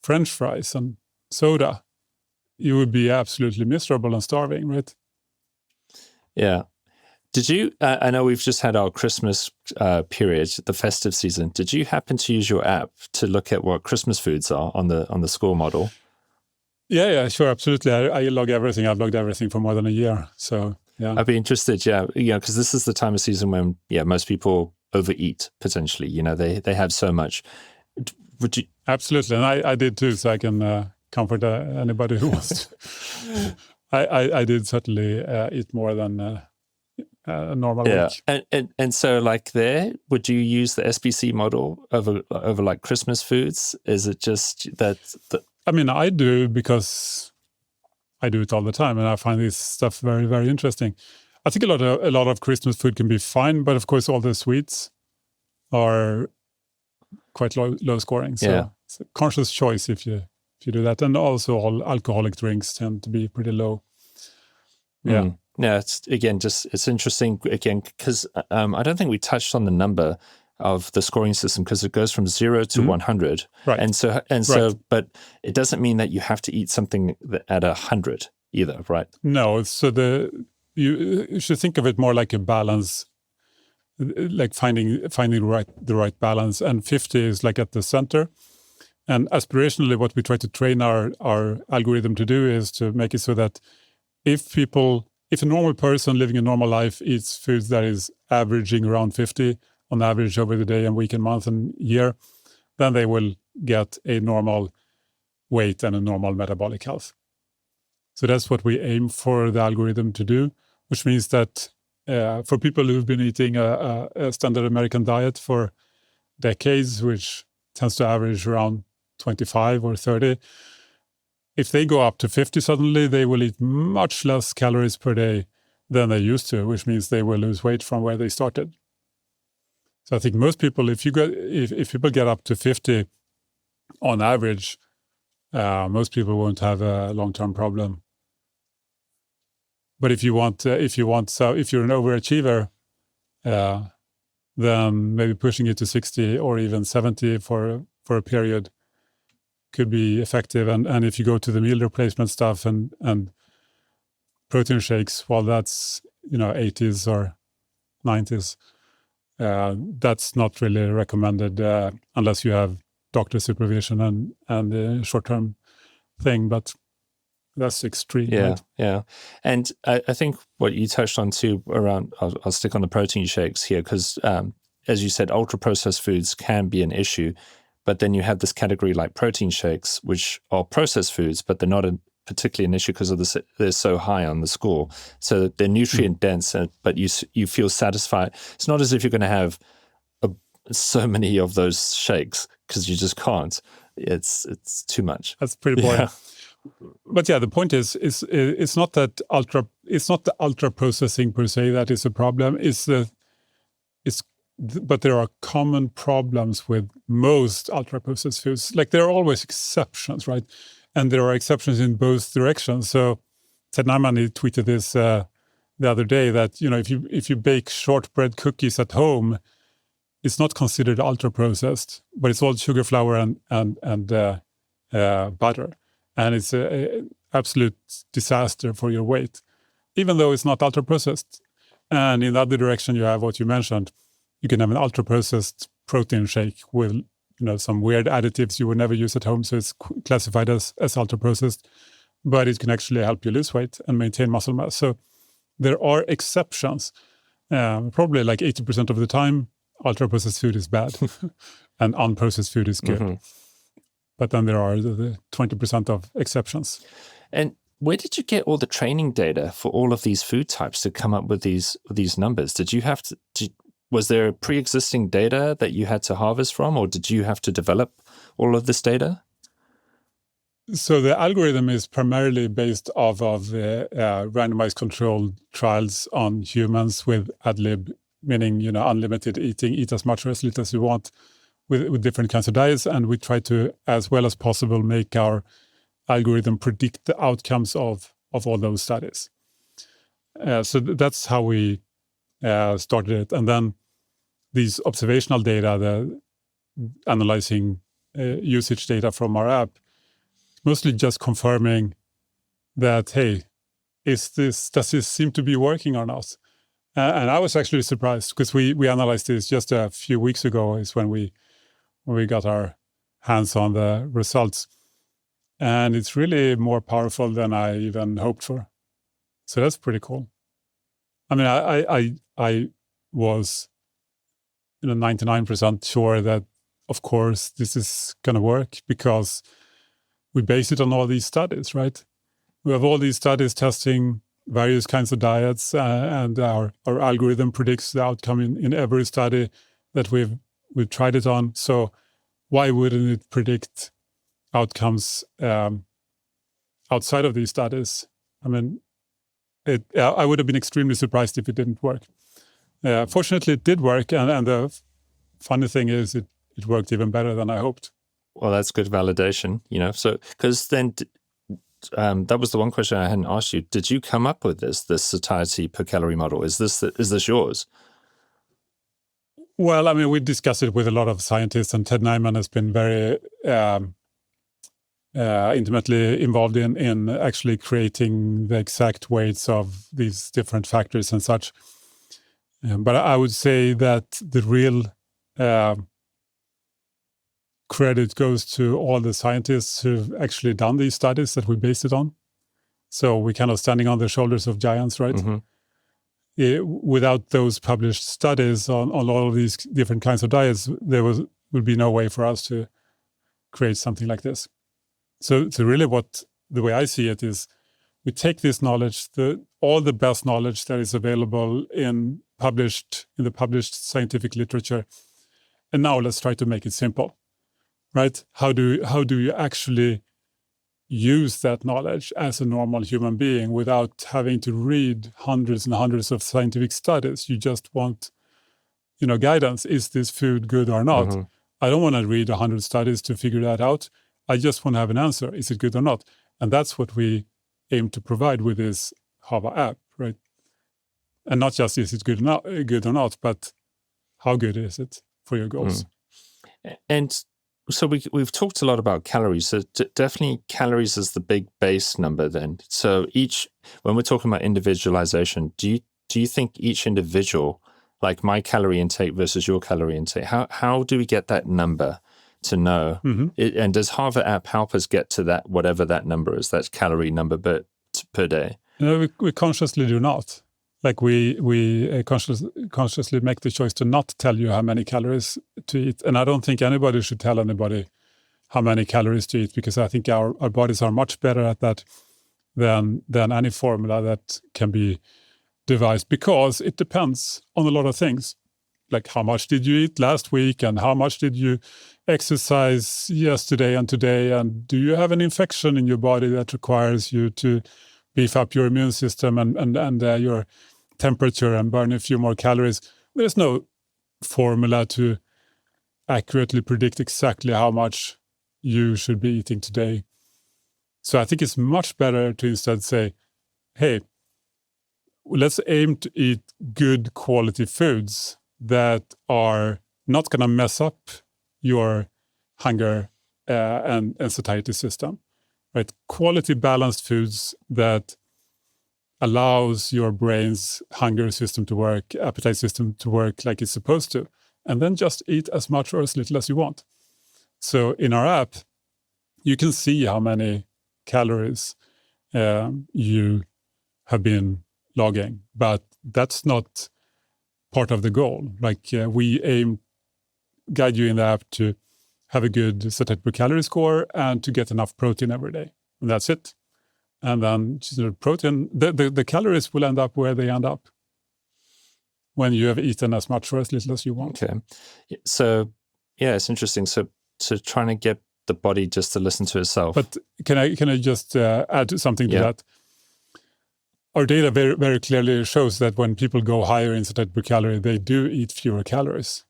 French fries and soda, you would be absolutely miserable and starving, right? Yeah. Did you, I know we've just had our Christmas period, the festive season. Did you happen to use your app to look at what Christmas foods are on the score model? Yeah, sure, absolutely. I log everything. I've logged everything for more than a year. So, yeah. I'd be interested, because this is the time of season when, most people overeat, potentially. They have so much. Would you? Absolutely. And I did too, so I can comfort anybody who wants to. I did certainly eat more than a normal week. And so would you use the SPC model over like Christmas foods? Is it just that? I do because I do it all the time, and I find this stuff very, very interesting. I think a lot of Christmas food can be fine, but of course all the sweets are quite low scoring. So it's a conscious choice if you do that, and also all alcoholic drinks tend to be pretty low. Yeah. Yeah, it's interesting again because I don't think we touched on the number of the scoring system because it goes from 0 to 100, right? And so, but it doesn't mean that you have to eat something at 100 either, right? No, so you should think of it more like a balance, like finding the right balance, and 50 is like at the center. And aspirationally, what we try to train our algorithm to do is to make it so that if a normal person living a normal life eats foods that is averaging around 50 on average over the day and week and month and year, then they will get a normal weight and a normal metabolic health. So that's what we aim for the algorithm to do, which means that for people who've been eating a standard American diet for decades, which tends to average around 25 or 30, if they go up to 50 suddenly, they will eat much less calories per day than they used to, which means they will lose weight from where they started. So I think most people, if people get up to 50 on average, most people won't have a long-term problem. But if you're an overachiever, then maybe pushing it to 60 or even 70 for a period could be effective. And if you go to the meal replacement stuff and protein shakes, well, that's 80s or 90s. That's not really recommended unless you have doctor supervision and a short-term thing, but that's extreme. Yeah, right? yeah. And I think what you touched on too around, I'll stick on the protein shakes here, because as you said, ultra-processed foods can be an issue, but then you have this category like protein shakes, which are processed foods, but they're not particularly an issue because of they're so high on the score. So they're nutrient dense, but you feel satisfied. It's not as if you're going to have so many of those shakes, because you just can't. It's too much. That's pretty boring. Yeah. But yeah, the point is it's not the ultra processing per se that is a problem. But there are common problems with most ultra processed foods. Like, there are always exceptions, right? And there are exceptions in both directions. So Ted Naiman tweeted this the other day that if you bake shortbread cookies at home, it's not considered ultra processed, but it's all sugar, flour, and butter. And it's an absolute disaster for your weight, even though it's not ultra-processed. And in the other direction, you have what you mentioned. You can have an ultra-processed protein shake with some weird additives you would never use at home, so it's classified as ultra-processed, but it can actually help you lose weight and maintain muscle mass. So there are exceptions. Probably like 80% of the time, ultra-processed food is bad and unprocessed food is good. Mm-hmm. But then there are the 20% of exceptions. And where did you get all the training data for all of these food types to come up with these numbers? Did you have to? Was there pre-existing data that you had to harvest from, or did you have to develop all of this data? So the algorithm is primarily based off of randomized controlled trials on humans with ad lib, meaning unlimited eating, eat as much or as little as you want, with different kinds of diets, and we try to, as well as possible, make our algorithm predict the outcomes of all those studies. So that's how we started it. And then these observational data, the analyzing usage data from our app, mostly just confirming that, hey, does this seem to be working or not? And I was actually surprised, because we analyzed this just a few weeks ago, is when we got our hands on the results. And it's really more powerful than I even hoped for. So that's pretty cool. I mean, I was 99% sure that, of course, this is going to work, because we base it on all these studies, right? We have all these studies testing various kinds of diets, and our algorithm predicts the outcome in every study that we've tried it on. So why wouldn't it predict outcomes outside of these studies? I mean, I would have been extremely surprised if it didn't work. Fortunately, it did work, and the funny thing is, it worked even better than I hoped. Well, that's good validation, So, because then that was the one question I hadn't asked you. Did you come up with this satiety per calorie model? Is this yours? Well, I mean, we discussed it with a lot of scientists, and Ted Naiman has been very intimately involved in actually creating the exact weights of these different factors and such. But I would say that the real credit goes to all the scientists who've actually done these studies that we based it on. So we're kind of standing on the shoulders of giants, right? Mm-hmm. Without those published studies on all of these different kinds of diets, there would be no way for us to create something like this. So really, the way I see it is, we take this knowledge, all the best knowledge that is available in the published scientific literature, and now let's try to make it simple, right? How do you actually use that knowledge as a normal human being without having to read hundreds and hundreds of scientific studies? You just want, guidance. Is this food good or not? Mm-hmm. I don't want to read 100 studies to figure that out. I just want to have an answer. Is it good or not? And that's what we aim to provide with this Hava app, right? And not just is it good or not, but how good is it for your goals? And so we've talked a lot about calories. So definitely calories is the big base number then. So when we're talking about individualization, do you think each individual, like my calorie intake versus your calorie intake, how do we get that number to know? And does Hava app help us get to that, whatever that number is, that calorie number per day? No, we consciously do not. Like we consciously make the choice to not tell you how many calories to eat. And I don't think anybody should tell anybody how many calories to eat, because I think our bodies are much better at that than any formula that can be devised, because it depends on a lot of things. Like how much did you eat last week, and how much did you exercise yesterday and today, and do you have an infection in your body that requires you to beef up your immune system and your temperature and burn a few more calories. There's no formula to accurately predict exactly how much you should be eating today. So I think it's much better to instead say, hey, let's aim to eat good quality foods that are not going to mess up your hunger and satiety system, right? Quality balanced foods that allows your brain's hunger system to work, appetite system to work like it's supposed to, and then just eat as much or as little as you want. So in our app, you can see how many calories you have been logging, but that's not part of the goal. Like we aim guide you in the app to have a good satiety per calorie score and to get enough protein every day, and that's it. And then protein, the calories will end up where they end up when you have eaten as much or as little as you want. Okay. So, yeah, it's interesting. So trying to get the body just to listen to itself. But can I just add something to that? Our data very, very clearly shows that when people go higher in satiety per calorie, they do eat fewer calories.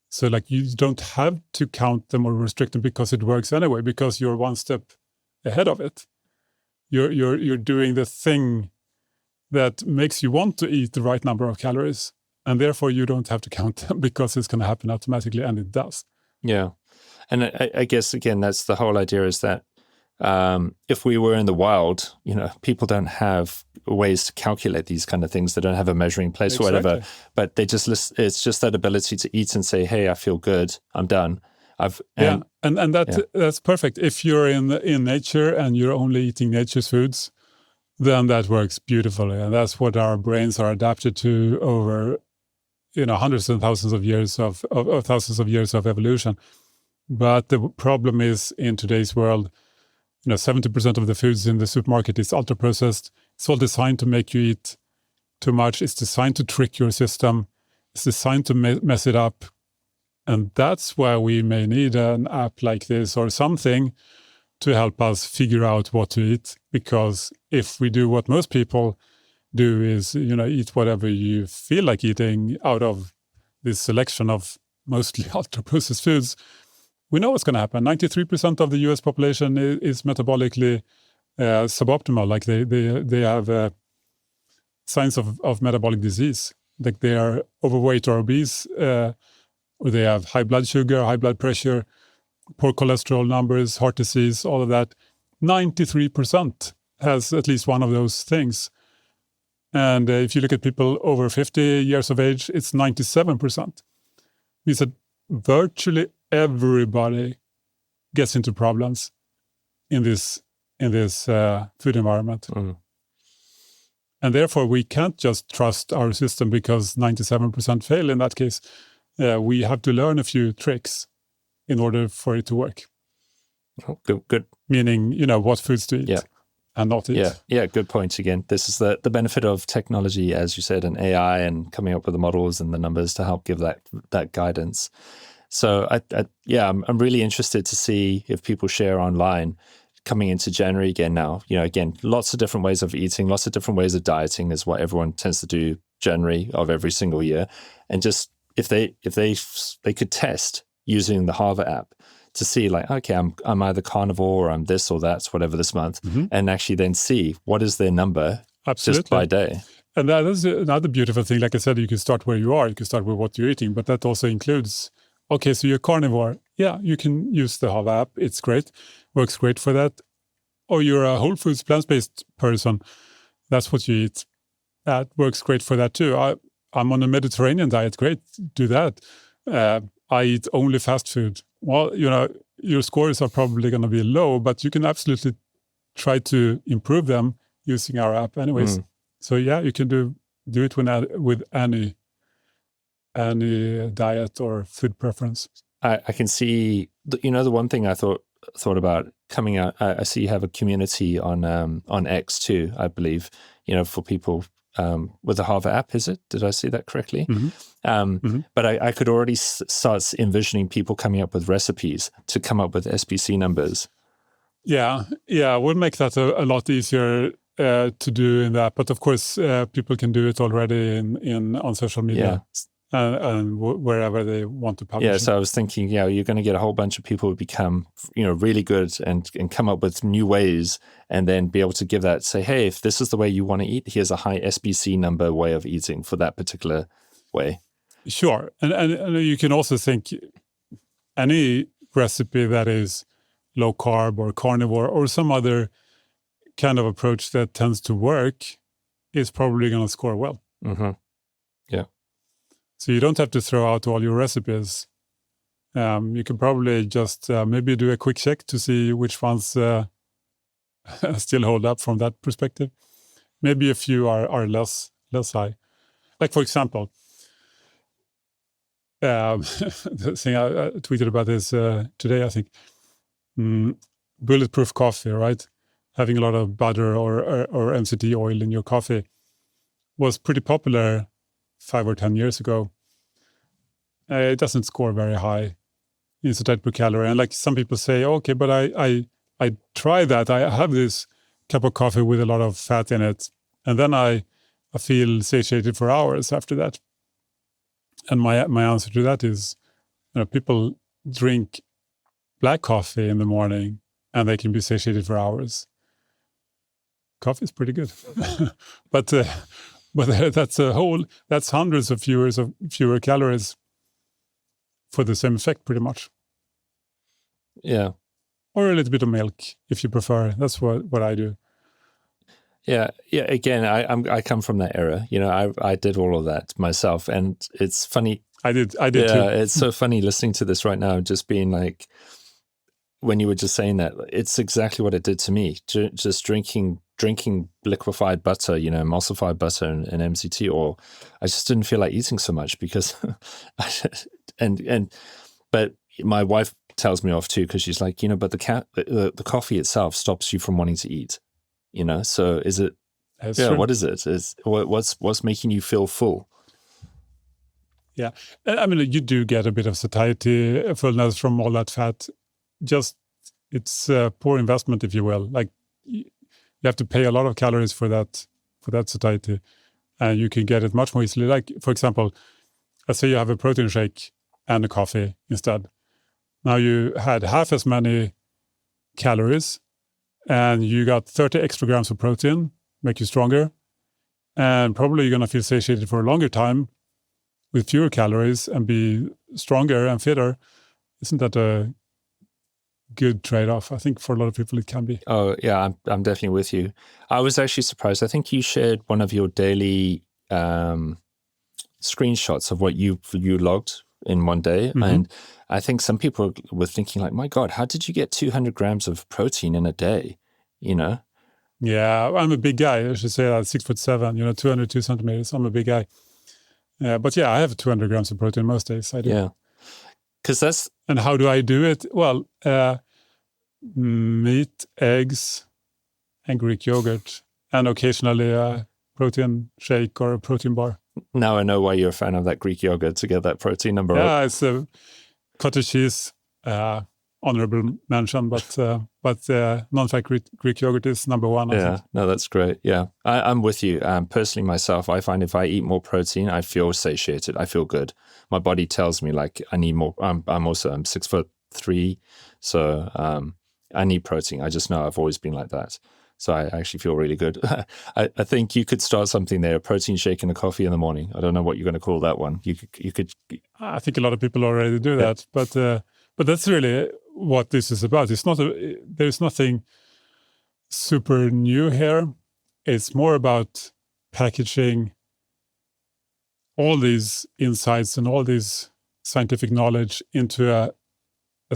So like you don't have to count them or restrict them because it works anyway, because you're one step ahead of it. You're doing the thing that makes you want to eat the right number of calories, and therefore you don't have to count them because it's going to happen automatically, and it does. Yeah, and I guess again that's the whole idea, is that if we were in the wild, people don't have ways to calculate these kind of things. They don't have a measuring place or whatever, but they just it's just that ability to eat and say, "Hey, I feel good. I'm done." That's perfect. If you're in nature and you're only eating nature's foods, then that works beautifully, and that's what our brains are adapted to over, hundreds and thousands of years of thousands of years of evolution. But the problem is, in today's world, 70% of the foods in the supermarket is ultra processed. It's all designed to make you eat too much. It's designed to trick your system. It's designed to mess it up. And that's why we may need an app like this or something to help us figure out what to eat. Because if we do what most people do, is, eat whatever you feel like eating out of this selection of mostly ultra-processed foods, we know what's going to happen. 93% of the US population is metabolically suboptimal. Like they have signs of metabolic disease. Like they are overweight or obese, or they have high blood sugar, high blood pressure, poor cholesterol numbers, heart disease, all of that. 93% has at least one of those things. And if you look at people over 50 years of age, it's 97%. Means that virtually everybody gets into problems in this food environment. Mm. And therefore, we can't just trust our system because 97% fail in that case. We have to learn a few tricks in order for it to work. Oh, good. Meaning, what foods to eat and not eat. Yeah, good point again. This is the benefit of technology, as you said, and AI, and coming up with the models and the numbers to help give that guidance. So I'm really interested to see if people share online coming into January again now. Again, lots of different ways of eating, lots of different ways of dieting is what everyone tends to do January of every single year. And just if they could test using the Hava app to see like, okay, I'm either carnivore or I'm this or that, whatever this month, and actually then see what is their number just by day. And that is another beautiful thing. Like I said, you can start where you are. You can start with what you're eating, but that also includes, okay, so you're carnivore. Yeah, you can use the Hava app. It's great. Works great for that. Or you're a whole foods, plant-based person. That's what you eat. That works great for that too. I'm on a Mediterranean diet. Great, do that. I eat only fast food. Well, your scores are probably going to be low, but you can absolutely try to improve them using our app anyways. So yeah, you can do it with any diet or food preference. I can see, the one thing I thought about coming out, I see you have a community on X too, I believe, for people with the Hava app, is it? Did I see that correctly? But I could already start envisioning people coming up with recipes to come up with SPC numbers. Yeah, we'll make that a lot easier to do in that. But of course, people can do it already on social media. And wherever they want to publish. Yeah, so I was thinking, you're going to get a whole bunch of people who become, really good and come up with new ways, and then be able to give that, say, hey, if this is the way you want to eat, here's a high SBC number way of eating for that particular way. Sure. And you can also think any recipe that is low carb or carnivore or some other kind of approach that tends to work is probably going to score well. Yeah. So you don't have to throw out all your recipes. You can probably just maybe do a quick check to see which ones still hold up from that perspective. Maybe a few are less high. Like, for example, the thing I tweeted about this today, I think, bulletproof coffee, right? Having a lot of butter or MCT oil in your coffee was pretty popular 5 or 10 years ago. It doesn't score very high in satiety per calorie. And like some people say, okay, but I try that. I have this cup of coffee with a lot of fat in it. And then I feel satiated for hours after that. And my answer to that is, people drink black coffee in the morning and they can be satiated for hours. Coffee is pretty good. But that's hundreds of fewer calories for the same effect, pretty much. Yeah. Or a little bit of milk, if you prefer. That's what I do. Yeah. Again, I come from that era. I did all of that myself, and it's funny. I did too. It's so funny listening to this right now, just being like, when you were just saying that, it's exactly what it did to me. Just drinking liquefied butter, emulsified butter and MCT oil. I just didn't feel like eating so much because, but my wife tells me off too, because she's like, but the coffee itself stops you from wanting to eat, So is it? That's true. What is it? What's making you feel full? Yeah, I mean, you do get a bit of satiety, fullness from all that fat. Just it's a poor investment, if you will. Like you have to pay a lot of calories for that satiety, and you can get it much more easily. Like, for example, let's say you have a protein shake and a coffee instead. Now you had half as many calories, and you got 30 extra grams of protein, make you stronger, and probably you're going to feel satiated for a longer time with fewer calories and be stronger and fitter. Isn't that a good trade-off? I think for a lot of people it can be. Oh yeah, I'm definitely with you. I was actually surprised. I think you shared one of your daily screenshots of what you logged in one day, and I think some people were thinking like, "My God, how did you get 200 grams of protein in a day?" Yeah, I'm a big guy. I should say that 6'7", 202 centimeters. I'm a big guy. But yeah, I have 200 grams of protein most days. I do. Yeah. And how do I do it? Well, meat, eggs, and Greek yogurt, and occasionally a protein shake or a protein bar. Now I know why you're a fan of that Greek yogurt to get that protein number up. Yeah, it's a cottage cheese, honorable mention, but non-fat Greek yogurt is number one. I think. No, that's great. Yeah, I'm with you. Personally, myself, I find if I eat more protein, I feel satiated. I feel good. My body tells me like I need more. I'm 6'5", 3. So I need protein. I just know I've always been like that. So I actually feel really good. I think you could start something there, a protein shake and a coffee in the morning. I don't know what you're going to call that one. You could. I think a lot of people already do that, but that's really what this is about. It's not there's nothing super new here. It's more about packaging all these insights and all this scientific knowledge into a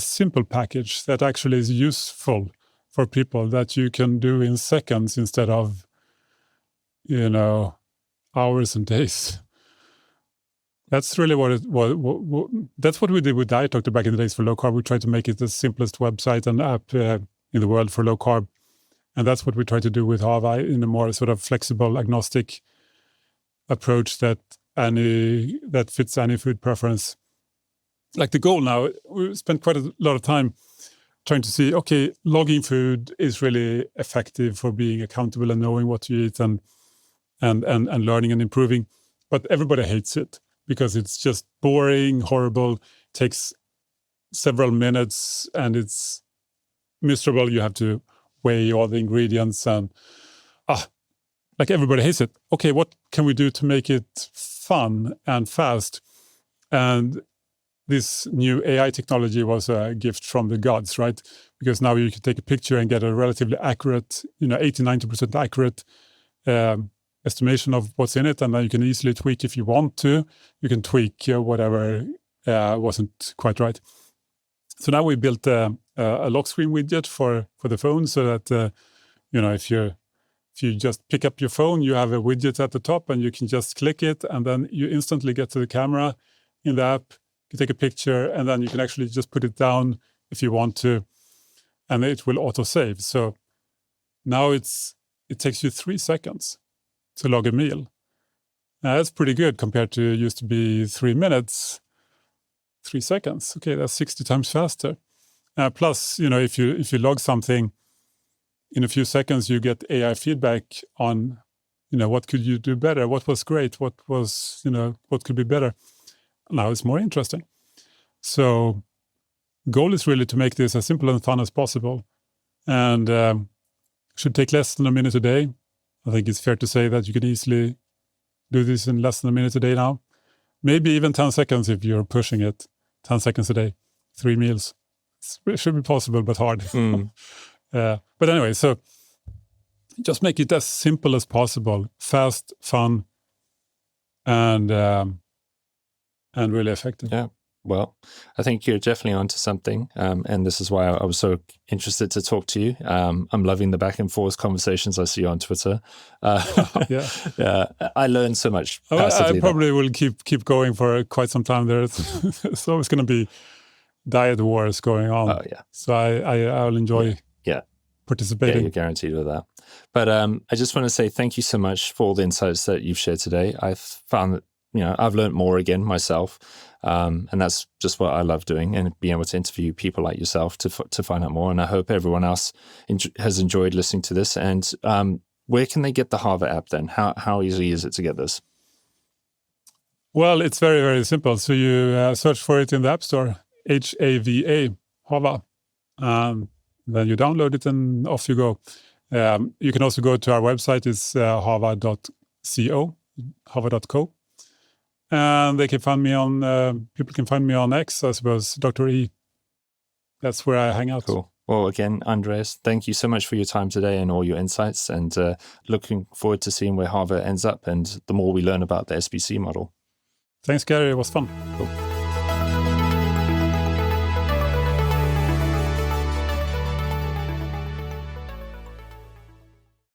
simple package that actually is useful for people, that you can do in seconds instead of, hours and days. That's really that's what we did with DietDoctor back in the days for low carb. We tried to make it the simplest website and app in the world for low carb. And that's what we try to do with Hava in a more sort of flexible, agnostic approach that fits any food preference. Like the goal now, we spent quite a lot of time trying to see, okay, logging food is really effective for being accountable and knowing what you eat and learning and improving. But everybody hates it because it's just boring, horrible, takes several minutes, and it's miserable. You have to weigh all the ingredients and like everybody hates it. Okay, what can we do to make it fun and fast? And this new AI technology was a gift from the gods, right? Because now you can take a picture and get a relatively accurate, 80-90% accurate estimation of what's in it, and then you can easily tweak if you want to. You can tweak whatever wasn't quite right. So now we built a lock screen widget for the phone, so that if you just pick up your phone, you have a widget at the top, and you can just click it, and then you instantly get to the camera in the app. You take a picture, and then you can actually just put it down if you want to, and it will auto-save. So now it takes you 3 seconds to log a meal. That's pretty good compared to it used to be 3 minutes. 3 seconds. Okay, that's 60 times faster. Plus, if you log something, in a few seconds you get AI feedback on, what could you do better? What was great? What could be better? Now it's more interesting. So goal is really to make this as simple and fun as possible, and should take less than a minute a day. I think it's fair to say that you can easily do this in less than a minute a day now. Maybe even 10 seconds if you're pushing it. 10 seconds a day, 3 meals. It should be possible, but hard. But anyway, so just make it as simple as possible, fast, fun, and really effective. Yeah. Well, I think you're definitely onto something, and this is why I was so interested to talk to you. I'm loving the back and forth conversations I see on Twitter. Yeah, I learned so much. I probably will keep going for quite some time. There's always going to be diet wars going on. Oh yeah. So I'll enjoy participating. Yeah, you're guaranteed with that. But I just want to say thank you so much for all the insights that you've shared today. I've found that I've learned more again myself. And that's just what I love doing, and being able to interview people like yourself to find out more. And I hope everyone else has enjoyed listening to this. And where can they get the Hava app then? How easy is it to get this? Well, it's very, very simple. So you search for it in the App Store, Hava, Hava. Then you download it and off you go. You can also go to our website. It's hava.co, hava.co. And they can find me on, people can find me on X, I suppose, Dr. E. That's where I hang out. Cool. Well, again, Andreas, thank you so much for your time today and all your insights, and looking forward to seeing where Hava ends up and the more we learn about the SBC model. Thanks, Gary. It was fun. Cool.